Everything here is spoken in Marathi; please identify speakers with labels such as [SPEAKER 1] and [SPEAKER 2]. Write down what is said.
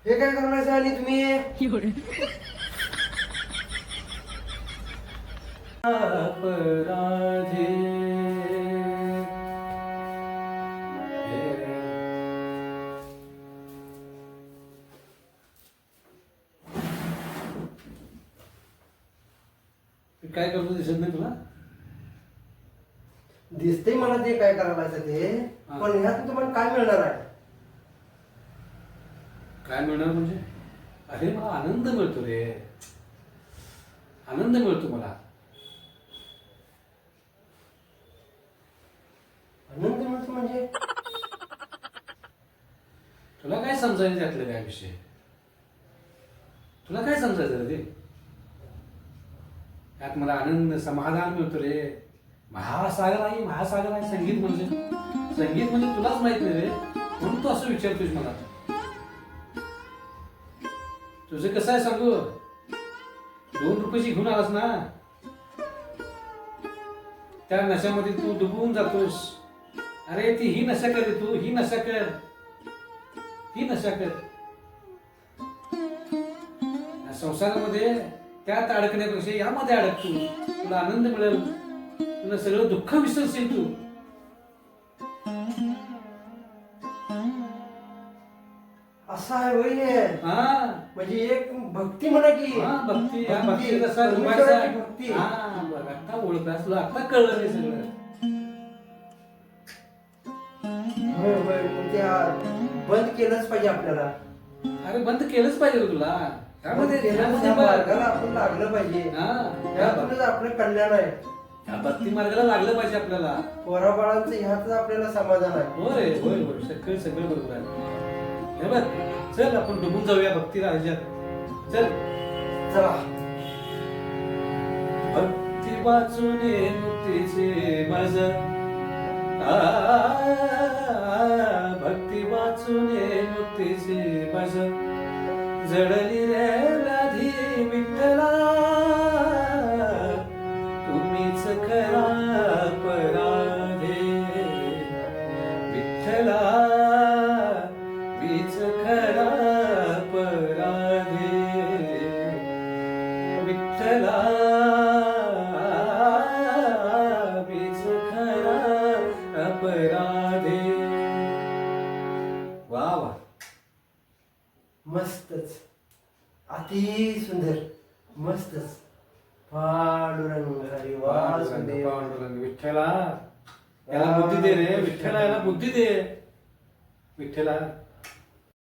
[SPEAKER 1] हे काय करणार आणि तुम्ही
[SPEAKER 2] अपराधी काय करतो दिसत नाही तुला?
[SPEAKER 1] दिसतंय मला ते काय करायला ते
[SPEAKER 2] हा.
[SPEAKER 1] पण ह्यात तुम्हाला काय मिळणार आहे?
[SPEAKER 2] काय मिळणार म्हणजे? अरे मला आनंद मिळतो रे, आनंद मिळतो मला.
[SPEAKER 1] आनंद मिळतो म्हणजे
[SPEAKER 2] तुला काय समजायचं त्यातलं काय विषय? तुला काय समजायचं रे ते? त्यात मला आनंद समाधान मिळतो रे. महासागर आहे संगीत म्हणजे. संगीत म्हणजे तुलाच माहित नाही रे, म्हणून तू असं विचारतोस मला. तुझं कसं आहे सांगू? 2 रुपयाची घेऊन आलास ना, त्या नशामध्ये तू डुबून जातोस. अरे ती ही नशा कर रे, तू ही नशा कर, ही नशा कर. या संसारामध्ये त्यात अडकण्यापेक्षा यामध्ये अडक तू. तुला आनंद मिळेल, तुला सगळं दुःख विसरशील तू.
[SPEAKER 1] असं आहे होय हे?
[SPEAKER 2] हा
[SPEAKER 1] म्हणजे एक भक्ती म्हणा की
[SPEAKER 2] हा, भक्ती. या
[SPEAKER 1] भक्ती,
[SPEAKER 2] भक्ती कसा
[SPEAKER 1] परमेश्वराची भक्ती.
[SPEAKER 2] हा बरं, आता ओळखलास, तुला आता कळलं रे सगळं.
[SPEAKER 1] होय होय मग त्या बंद केलंच पाहिजे आपल्याला.
[SPEAKER 2] अरे बंद केलंच पाहिजे रे तुला.
[SPEAKER 1] बंद
[SPEAKER 2] त्यामध्ये
[SPEAKER 1] केलं
[SPEAKER 2] त्यामध्ये
[SPEAKER 1] त्या
[SPEAKER 2] बघ.
[SPEAKER 1] मार्गाला आपण लागलं पाहिजे.
[SPEAKER 2] हा,
[SPEAKER 1] यातूनच आपलं कल्याण आहे.
[SPEAKER 2] या भक्ती मार्गाला लागलं पाहिजे आपल्याला.
[SPEAKER 1] पोराबाळांचं ह्यातच आपल्याला समाधान आहे.
[SPEAKER 2] होय होय होय, सगळं सगळं बरोबर आहे. हे बघ, चल आपण डुबून जाऊया भक्ती राज्यात. चल
[SPEAKER 1] चला
[SPEAKER 2] भक्ती वाचूने मुक्तीचे माझ, भक्ती वाचूने मुक्तीचे माझ, जडली रे व्याधी विठ्ठला, तुम्हीच खरा पराधे विठ्ठला, मीच खरा पराधे विठ्ठला, मीच खरा अपराधे. वा वा,
[SPEAKER 1] मस्तच, अति सुंदर, मस्तच. पांडुरंग हरी वासुदेव.
[SPEAKER 2] पांडुरंग विठ्ठला, याला बुद्धी दे रे विठ्ठला, याला बुद्धी दे विठ्ठला.